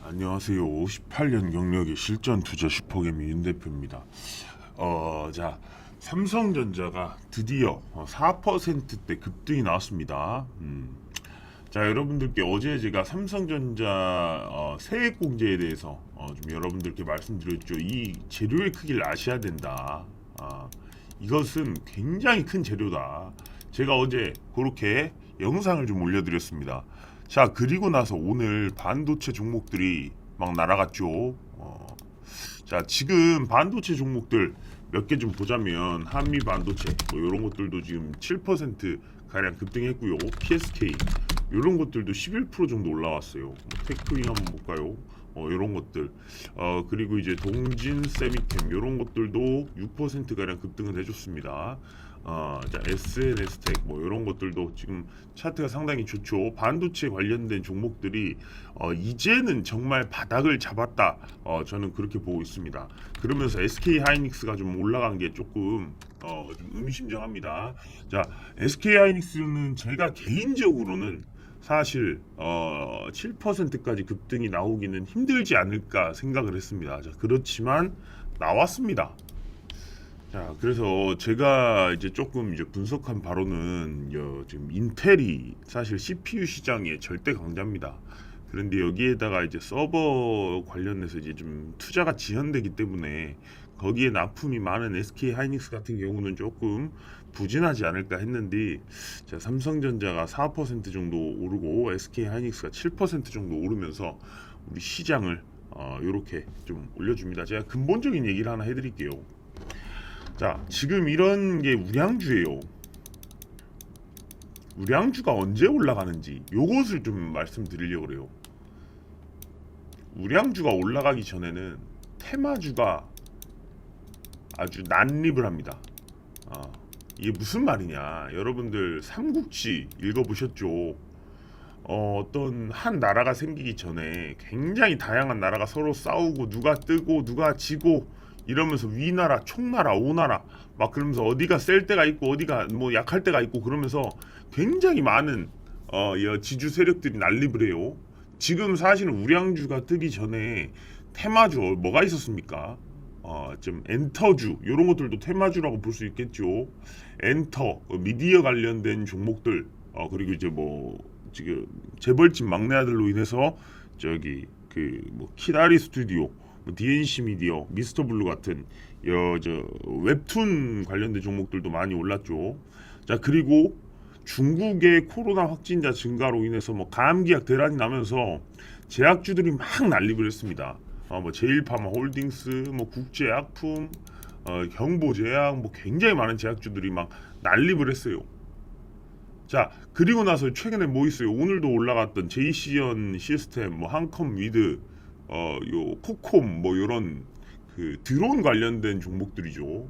안녕하세요. 18년 경력의 실전 투자 슈퍼개미 윤 대표입니다. 자, 삼성전자가 드디어 4%대 급등이 나왔습니다. 자, 여러분들께 어제 제가 삼성전자 세액 공제에 대해서 좀 여러분들께 말씀드렸죠. 이 재료의 크기를 아셔야 된다. 이것은 굉장히 큰 재료다. 제가 어제 그렇게 영상을 좀 올려드렸습니다. 자, 그리고 나서 오늘 반도체 종목들이 막 날아갔죠. 자, 지금 반도체 종목들 몇 개 좀 보자면 한미 반도체 뭐 이런 것들도 지금 7% 가량 급등했고요. PSK 이런 것들도 11% 정도 올라왔어요. 뭐 테크윈 한번 볼까요? 이런 것들. 그리고 이제 동진 세미캠 이런 것들도 6% 가량 급등을 해줬습니다. 자, SNS텍 뭐 이런 것들도 지금 차트가 상당히 좋죠. 반도체 관련된 종목들이 이제는 정말 바닥을 잡았다. 저는 그렇게 보고 있습니다. 그러면서 SK 하이닉스가 좀 올라간 게 조금 좀 의미심장합니다. 자, SK 하이닉스는 제가 개인적으로는 사실 7%까지 급등이 나오기는 힘들지 않을까 생각을 했습니다. 자, 그렇지만 나왔습니다. 자, 그래서 제가 이제 조금 이제 분석한 바로는 지금 인텔이 사실 CPU 시장의 절대 강자입니다. 그런데 여기에다가 이제 서버 관련해서 이제 좀 투자가 지연되기 때문에 거기에 납품이 많은 SK 하이닉스 같은 경우는 조금 부진하지 않을까 했는데, 자, 삼성전자가 4% 정도 오르고 SK 하이닉스가 7% 정도 오르면서 우리 시장을 이렇게 좀 올려줍니다. 제가 근본적인 얘기를 하나 해드릴게요. 자, 지금 이런 게 우량주예요. 우량주가 언제 올라가는지 요것을 좀 말씀드리려고 그래요. 우량주가 올라가기 전에는 테마주가 아주 난립을 합니다. 이게 무슨 말이냐? 여러분들 삼국지 읽어보셨죠? 어떤 한 나라가 생기기 전에 굉장히 다양한 나라가 서로 싸우고 누가 뜨고 누가 지고 이러면서 위나라, 총나라, 오나라 막 그러면서 어디가 셀 때가 있고 어디가 뭐 약할 때가 있고 그러면서 굉장히 많은 지주 세력들이 난립을 해요. 지금 사실은 우량주가 뜨기 전에 테마주 뭐가 있었습니까? 좀 엔터주 이런 것들도 테마주라고 볼 수 있겠죠. 엔터 미디어 관련된 종목들 그리고 이제 뭐 지금 재벌집 막내 아들로 인해서 저기 그 뭐 키다리 스튜디오 DNC 미디어, 미스터 블루 같은 웹툰 관련된 종목들도 많이 올랐죠. 자, 그리고 중국의 코로나 확진자 증가로 인해서 뭐 감기약 대란이 나면서 제약주들이 막 난립을 했습니다. 뭐 제일파마 홀딩스, 뭐 국제약품, 경보제약, 뭐 굉장히 많은 제약주들이 막 난립을 했어요. 자, 그리고 나서 최근에 뭐 있어요? 오늘도 올라갔던 JC연 시스템, 뭐 한컴 위드, 요 코콤 뭐 이런 그 드론 관련된 종목들이죠.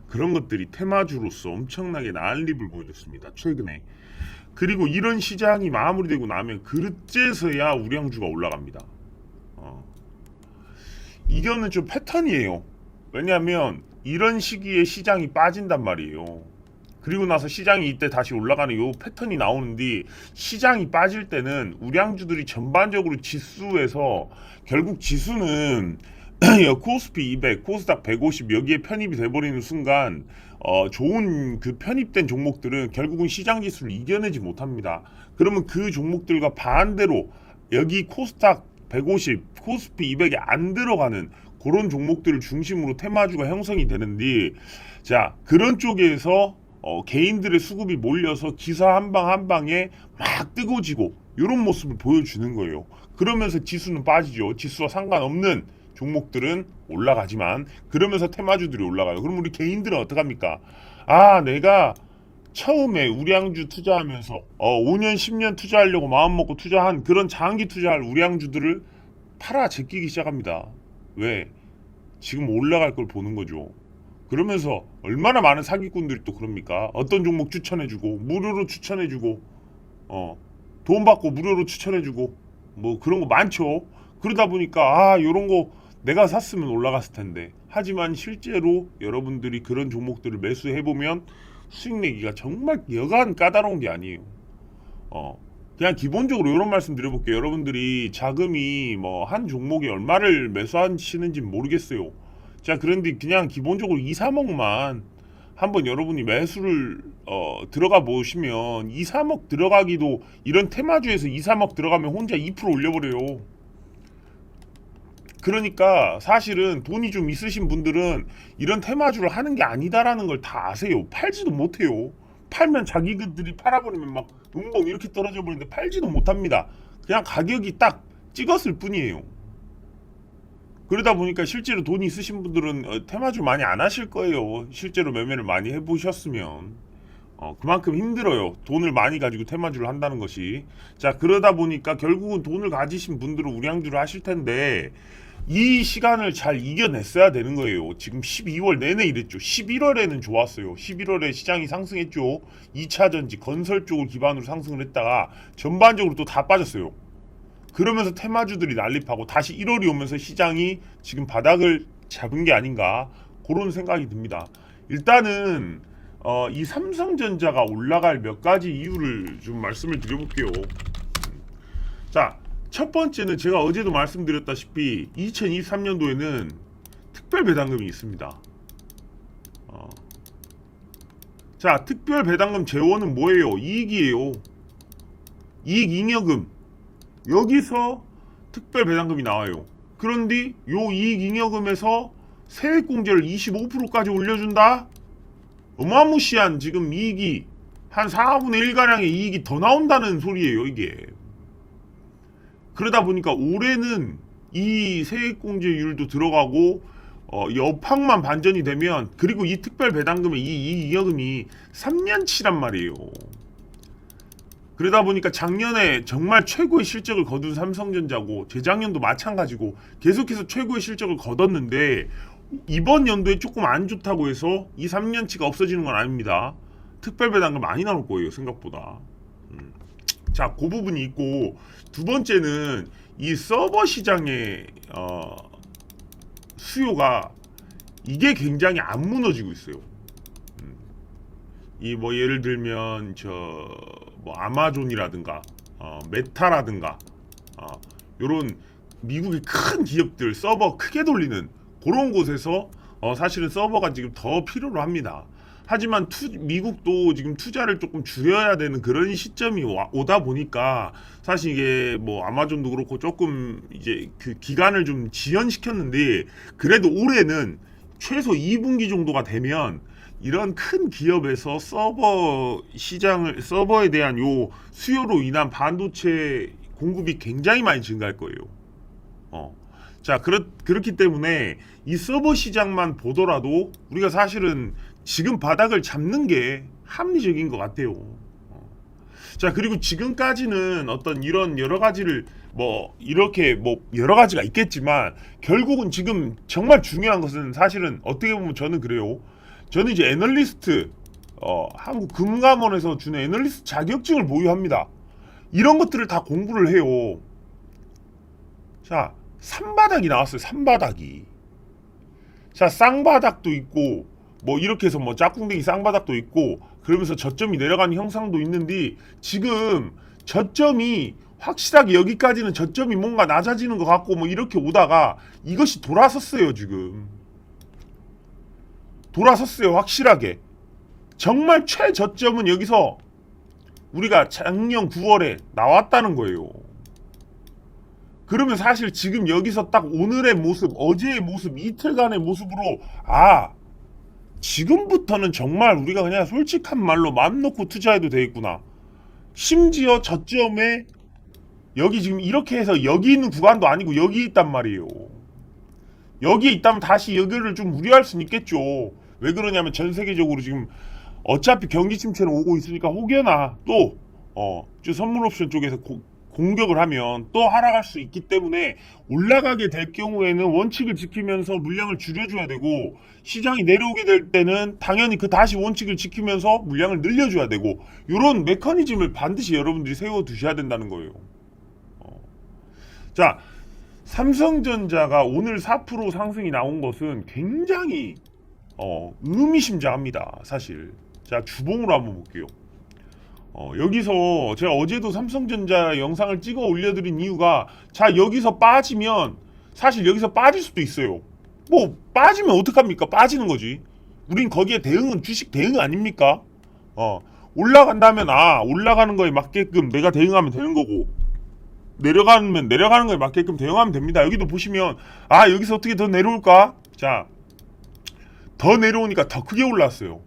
그런 것들이 테마주로서 엄청나게 난립을 보여줬습니다. 최근에. 그리고 이런 시장이 마무리되고 나면 그제서야 우량주가 올라갑니다. 이거는 좀 패턴이에요. 왜냐하면 이런 시기에 시장이 빠진단 말이에요. 그리고 나서 시장이 이때 다시 올라가는 요 패턴이 나오는데, 시장이 빠질 때는 우량주들이 전반적으로 지수에서 결국 지수는 코스피 200, 코스닥 150 여기에 편입이 돼버리는 순간 좋은 그 편입된 종목들은 결국은 시장 지수를 이겨내지 못합니다. 그러면 그 종목들과 반대로 여기 코스닥 150, 코스피 200에 안 들어가는 그런 종목들을 중심으로 테마주가 형성이 되는데, 자, 그런 쪽에서 개인들의 수급이 몰려서 기사 한 방 한 방에 막 뜨거워지고 이런 모습을 보여주는 거예요. 그러면서 지수는 빠지죠. 지수와 상관없는 종목들은 올라가지만 그러면서 테마주들이 올라가요. 그럼 우리 개인들은 어떡합니까? 내가 처음에 우량주 투자하면서 5년 10년 투자하려고 마음먹고 투자한 그런 장기 투자할 우량주들을 팔아 제끼기 시작합니다. 왜? 지금 올라갈 걸 보는 거죠. 그러면서 얼마나 많은 사기꾼들이 또 그럽니까? 어떤 종목 추천해주고 무료로 추천해주고 돈 받고 무료로 추천해주고 뭐 그런 거 많죠. 그러다 보니까 요런 거 내가 샀으면 올라갔을 텐데, 하지만 실제로 여러분들이 그런 종목들을 매수해보면 수익 내기가 정말 여간 까다로운 게 아니에요. 그냥 기본적으로 이런 말씀 드려볼게요. 여러분들이 자금이 뭐 한 종목에 얼마를 매수하시는지 모르겠어요. 자, 그런데 그냥 기본적으로 2, 3억만 한번 여러분이 매수를 들어가 보시면 2, 3억 들어가기도 이런 테마주에서 2, 3억 들어가면 혼자 2% 올려버려요. 그러니까 사실은 돈이 좀 있으신 분들은 이런 테마주를 하는 게 아니다라는 걸 다 아세요. 팔지도 못해요. 팔면 자기들이 팔아버리면 막 웅봉 이렇게 떨어져 버리는데 팔지도 못합니다. 그냥 가격이 딱 찍었을 뿐이에요. 그러다 보니까 실제로 돈이 있으신 분들은 테마주 많이 안 하실 거예요. 실제로 매매를 많이 해보셨으면 그만큼 힘들어요. 돈을 많이 가지고 테마주를 한다는 것이. 자, 그러다 보니까 결국은 돈을 가지신 분들은 우량주를 하실 텐데 이 시간을 잘 이겨냈어야 되는 거예요. 지금 12월 내내 이랬죠. 11월에는 좋았어요. 11월에 시장이 상승했죠. 2차전지 건설 쪽을 기반으로 상승을 했다가 전반적으로 또 다 빠졌어요. 그러면서 테마주들이 난립하고 다시 1월이 오면서 시장이 지금 바닥을 잡은 게 아닌가 그런 생각이 듭니다. 일단은 이 삼성전자가 올라갈 몇 가지 이유를 좀 말씀을 드려볼게요. 자, 첫 번째는 제가 어제도 말씀드렸다시피 2023년도에는 특별 배당금이 있습니다. 자, 특별 배당금 재원은 뭐예요? 이익이에요. 이익 잉여금. 여기서 특별 배당금이 나와요. 그런데 요 이익 잉여금에서 세액공제를 25%까지 올려준다? 어마무시한 지금 이익이 한 4분의 1가량의 이익이 더 나온다는 소리예요, 이게. 그러다 보니까 올해는 이 세액공제율도 들어가고 여파만 반전이 되면 그리고 이 특별 배당금의 이 잉여금이 3년치란 말이에요. 그러다 보니까 작년에 정말 최고의 실적을 거둔 삼성전자고 재작년도 마찬가지고 계속해서 최고의 실적을 거뒀는데 이번 연도에 조금 안 좋다고 해서 이 3년치가 없어지는 건 아닙니다. 특별 배당금 많이 나올 거예요, 생각보다. 자, 그 부분이 있고 두 번째는 이 서버 시장의 수요가 이게 굉장히 안 무너지고 있어요. 이 뭐 예를 들면 뭐 아마존이라든가 메타라든가 요런 미국의 큰 기업들 서버 크게 돌리는 그런 곳에서 사실은 서버가 지금 더 필요로 합니다. 하지만 미국도 지금 투자를 조금 줄여야 되는 그런 시점이 오다 보니까 사실 이게 뭐 아마존도 그렇고 조금 이제 그 기간을 좀 지연시켰는데 그래도 올해는 최소 2분기 정도가 되면 이런 큰 기업에서 서버에 대한 요 수요로 인한 반도체 공급이 굉장히 많이 증가할 거예요. 자, 그렇기 때문에 이 서버 시장만 보더라도 우리가 사실은 지금 바닥을 잡는 게 합리적인 것 같아요. 자, 그리고 지금까지는 어떤 이런 여러 가지를 이렇게 여러 가지가 있겠지만 결국은 지금 정말 중요한 것은 사실은 어떻게 보면 저는 그래요. 저는 이제 애널리스트 한국금감원에서 주는 애널리스트 자격증을 보유합니다. 이런 것들을 다 공부를 해요. 자, 산바닥이 나왔어요. 산바닥이. 자, 쌍바닥도 있고 뭐 이렇게 해서 뭐 짝꿍댕이 쌍바닥도 있고 그러면서 저점이 내려가는 형상도 있는데 지금 저점이 확실하게 여기까지는 저점이 뭔가 낮아지는 것 같고 뭐 이렇게 오다가 이것이 돌아섰어요. 지금 돌아섰어요. 확실하게. 정말 최저점은 여기서 우리가 작년 9월에 나왔다는 거예요. 그러면 사실 지금 여기서 딱 오늘의 모습, 어제의 모습, 이틀간의 모습으로 지금부터는 정말 우리가 그냥 솔직한 말로 맘 놓고 투자해도 되겠구나. 심지어 저점에 여기 지금 이렇게 해서 여기 있는 구간도 아니고 여기 있단 말이에요. 여기에 있다면 다시 여기를 좀 우려할 수는 있겠죠. 왜 그러냐면 전 세계적으로 지금 어차피 경기 침체는 오고 있으니까 혹여나 또 선물 옵션 쪽에서 공격을 하면 또 하락할 수 있기 때문에 올라가게 될 경우에는 원칙을 지키면서 물량을 줄여줘야 되고 시장이 내려오게 될 때는 당연히 그 다시 원칙을 지키면서 물량을 늘려줘야 되고 이런 메커니즘을 반드시 여러분들이 세워두셔야 된다는 거예요. 자, 삼성전자가 오늘 4% 상승이 나온 것은 굉장히 의미심장합니다. 사실. 자, 주봉으로 한번 볼게요. 여기서 제가 어제도 삼성전자 영상을 찍어 올려드린 이유가, 자, 여기서 빠지면 사실 여기서 빠질 수도 있어요. 뭐 빠지면 어떡합니까? 빠지는 거지. 우린 거기에 대응은 주식 대응 아닙니까? 올라간다면 올라가는 거에 맞게끔 내가 대응하면 되는 거고, 내려가면 내려가는 거에 맞게끔 대응하면 됩니다. 여기도 보시면 여기서 어떻게 더 내려올까? 자, 더 내려오니까 더 크게 올랐어요.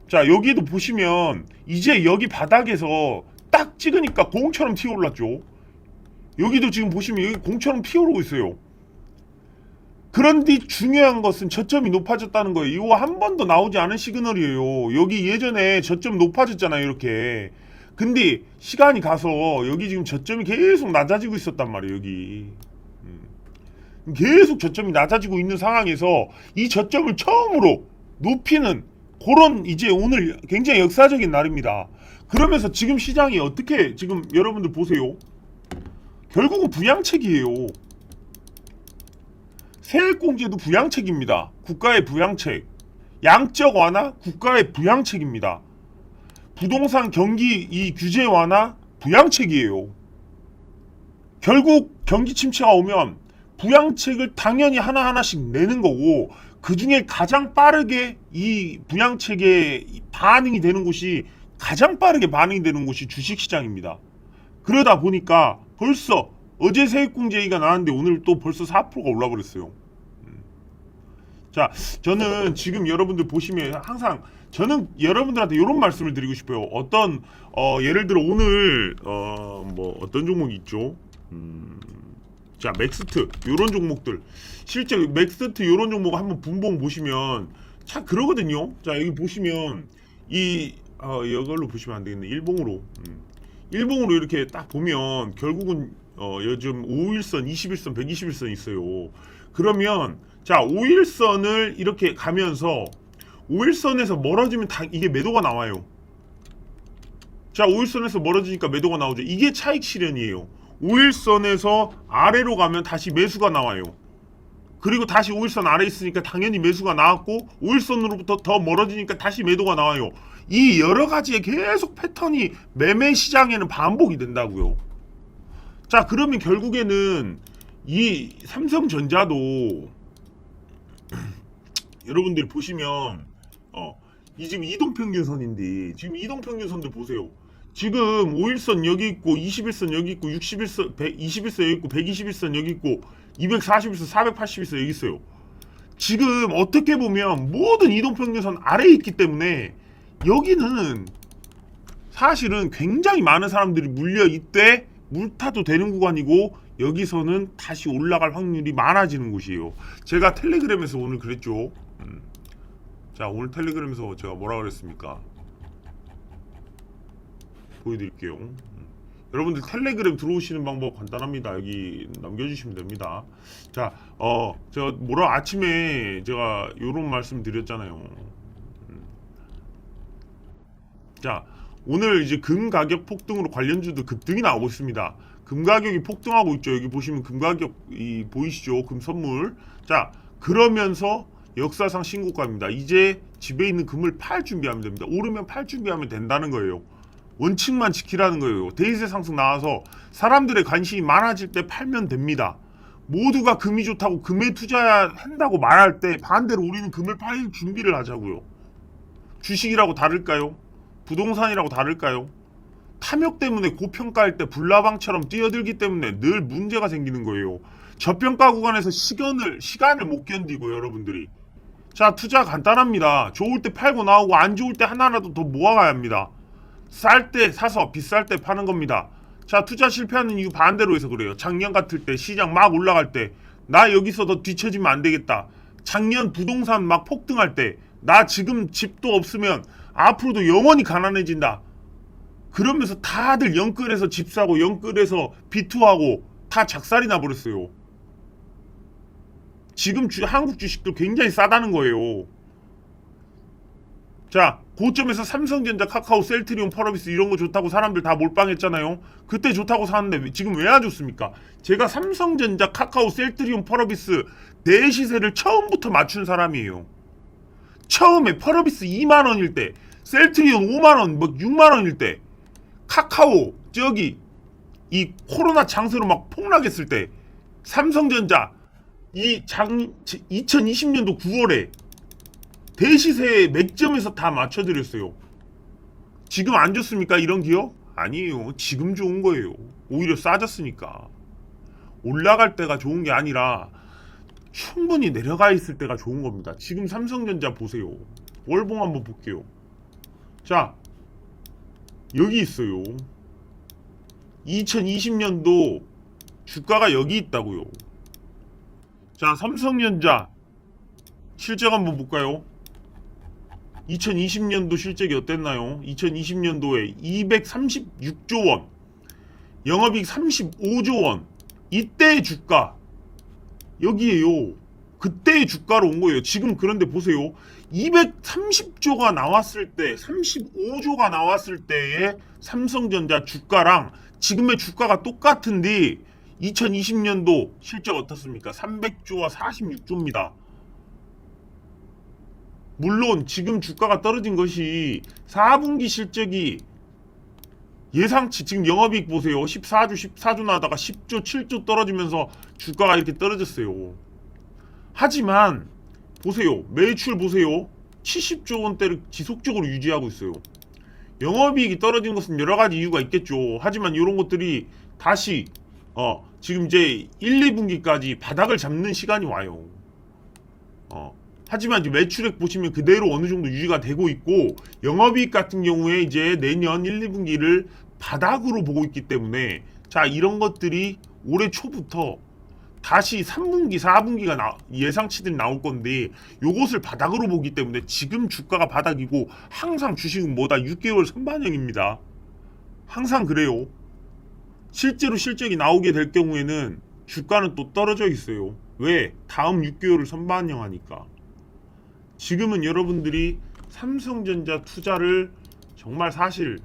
자, 여기도 보시면 이제 여기 바닥에서 딱 찍으니까 공처럼 튀어올랐죠. 여기도 지금 보시면 여기 공처럼 튀어오르고 있어요. 그런데 중요한 것은 저점이 높아졌다는 거예요. 이거 한 번도 나오지 않은 시그널이에요. 여기 예전에 저점 높아졌잖아요, 이렇게. 근데 시간이 가서 여기 지금 저점이 계속 낮아지고 있었단 말이에요, 여기. 계속 저점이 낮아지고 있는 상황에서 이 저점을 처음으로 높이는 그런 이제 오늘 굉장히 역사적인 날입니다. 그러면서 지금 시장이 어떻게, 지금 여러분들 보세요. 결국은 부양책이에요. 세액공제도 부양책입니다. 국가의 부양책. 양적 완화, 국가의 부양책입니다. 부동산 경기 이 규제 완화, 부양책이에요. 결국 경기 침체가 오면 부양책을 당연히 하나하나씩 내는 거고, 그 중에 가장 빠르게 이 부양책에 반응이 되는 곳이, 가장 빠르게 반응이 되는 곳이 주식시장입니다. 그러다 보니까 벌써 어제 세액공제 얘기가 나왔는데 오늘 또 벌써 4%가 올라버렸어요. 자, 저는 지금 여러분들 보시면 항상 저는 여러분들한테 이런 말씀을 드리고 싶어요. 어떤 예를 들어 오늘 뭐 어떤 종목이 있죠? 자, 맥스트 요런 종목들, 실제 맥스트 요런 종목 한번 분봉 보시면 참 그러거든요. 자, 여기 보시면 이걸로 보시면 안 되겠네. 일봉으로 이렇게 딱 보면 결국은 요즘 5일선, 21선, 121선 있어요. 그러면 자, 5일선을 이렇게 가면서 5일선에서 멀어지면 이게 매도가 나와요. 자, 5일선에서 멀어지니까 매도가 나오죠. 이게 차익 실현이에요. 5일선에서 아래로 가면 다시 매수가 나와요. 그리고 다시 5일선 아래 있으니까 당연히 매수가 나왔고, 5일선으로부터 더 멀어지니까 다시 매도가 나와요. 이 여러 가지의 계속 패턴이 매매 시장에는 반복이 된다고요. 자, 그러면 결국에는 이 삼성전자도 여러분들 보시면 이 지금 이동평균선인데, 지금 이동평균선들 보세요. 지금 5일선 여기 있고, 21선 여기 있고, 61선, 21선 여기 있고, 121선 여기 있고, 241선, 480선 여기 있어요. 지금 어떻게 보면 모든 이동평균선 아래에 있기 때문에 여기는 사실은 굉장히 많은 사람들이 물려 이때 물타도 되는 구간이고, 여기서는 다시 올라갈 확률이 많아지는 곳이에요. 제가 텔레그램에서 오늘 그랬죠. 자, 오늘 텔레그램에서 제가 뭐라 그랬습니까? 보여드릴게요. 여러분들 텔레그램 들어오시는 방법 간단합니다. 여기 남겨주시면 됩니다. 자, 제가 아침에 제가 요런 말씀 드렸잖아요. 자, 오늘 이제 금 가격 폭등으로 관련주도 급등이 나오고 있습니다. 금 가격이 폭등하고 있죠. 여기 보시면 금 가격 보이시죠? 금 선물. 자, 그러면서 역사상 신고가입니다. 이제 집에 있는 금을 팔 준비하면 됩니다. 오르면 팔 준비하면 된다는 거예요. 원칙만 지키라는 거예요. 대이세 상승 나와서 사람들의 관심이 많아질 때 팔면 됩니다. 모두가 금이 좋다고 금에 투자한다고 말할 때 반대로 우리는 금을 팔 준비를 하자고요. 주식이라고 다를까요? 부동산이라고 다를까요? 탐욕 때문에 고평가할 때 불나방처럼 뛰어들기 때문에 늘 문제가 생기는 거예요. 저평가 구간에서 시간을 못 견디고 여러분들이. 자, 투자 간단합니다. 좋을 때 팔고 나오고 안 좋을 때 하나라도 더 모아가야 합니다. 쌀 때 사서 비쌀 때 파는 겁니다. 자, 투자 실패하는 이유 반대로 해서 그래요. 작년 같을 때 시장 막 올라갈 때 나 여기서 더 뒤처지면 안 되겠다. 작년 부동산 막 폭등할 때 나 지금 집도 없으면 앞으로도 영원히 가난해진다. 그러면서 다들 영끌해서 집 사고 영끌해서 비투하고 다 작살이 나버렸어요. 지금 한국 주식도 굉장히 싸다는 거예요. 자, 고점에서 삼성전자, 카카오, 셀트리온, 펄어비스 이런 거 좋다고 사람들 다 몰빵했잖아요. 그때 좋다고 사는데 지금 왜 안 좋습니까? 제가 삼성전자, 카카오, 셀트리온, 펄어비스 내 시세를 처음부터 맞춘 사람이에요. 처음에 펄어비스 2만원일 때 셀트리온 5만원, 뭐 6만원일 때, 카카오, 저기, 이 코로나 장세로 막 폭락했을 때, 삼성전자, 2020년도 9월에 대시세 맥점에서 다 맞춰드렸어요. 지금 안 좋습니까? 이런 기업? 아니에요. 지금 좋은 거예요. 오히려 싸졌으니까. 올라갈 때가 좋은 게 아니라 충분히 내려가 있을 때가 좋은 겁니다. 지금 삼성전자 보세요. 월봉 한번 볼게요. 자, 여기 있어요. 2020년도 주가가 여기 있다고요. 자, 삼성전자 실적 한번 볼까요? 2020년도 실적이 어땠나요? 2020년도에 236조 원, 영업이익 35조 원. 이때의 주가 여기에요. 그때의 주가로 온 거예요. 지금 그런데 보세요. 230조가 나왔을 때, 35조가 나왔을 때의 삼성전자 주가랑 지금의 주가가 똑같은데 2020년도 실적 어떻습니까? 300조와 46조입니다. 물론 지금 주가가 떨어진 것이 4분기 실적이 예상치, 지금 영업이익 보세요. 14조 나다가 10조 7조 떨어지면서 주가가 이렇게 떨어졌어요. 하지만 보세요. 매출 보세요. 70조 원대를 지속적으로 유지하고 있어요. 영업이익이 떨어진 것은 여러 가지 이유가 있겠죠. 하지만 이런 것들이 다시 지금 이제 1, 2분기까지 바닥을 잡는 시간이 와요. 하지만 이제 매출액 보시면 그대로 어느 정도 유지가 되고 있고, 영업이익 같은 경우에 이제 내년 1, 2분기를 바닥으로 보고 있기 때문에, 자, 이런 것들이 올해 초부터 다시 3분기, 4분기가 예상치들이 나올 건데, 요것을 바닥으로 보기 때문에 지금 주가가 바닥이고, 항상 주식은 뭐다? 6개월 선반영입니다. 항상 그래요. 실제로 실적이 나오게 될 경우에는 주가는 또 떨어져 있어요. 왜? 다음 6개월을 선반영하니까. 지금은 여러분들이 삼성전자 투자를 정말 사실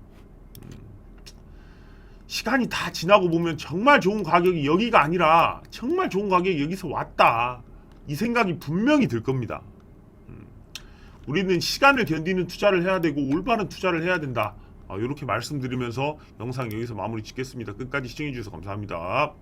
시간이 다 지나고 보면 정말 좋은 가격이 여기가 아니라 정말 좋은 가격이 여기서 왔다, 이 생각이 분명히 들 겁니다. 우리는 시간을 견디는 투자를 해야 되고 올바른 투자를 해야 된다. 이렇게 말씀드리면서 영상 여기서 마무리 짓겠습니다. 끝까지 시청해 주셔서 감사합니다.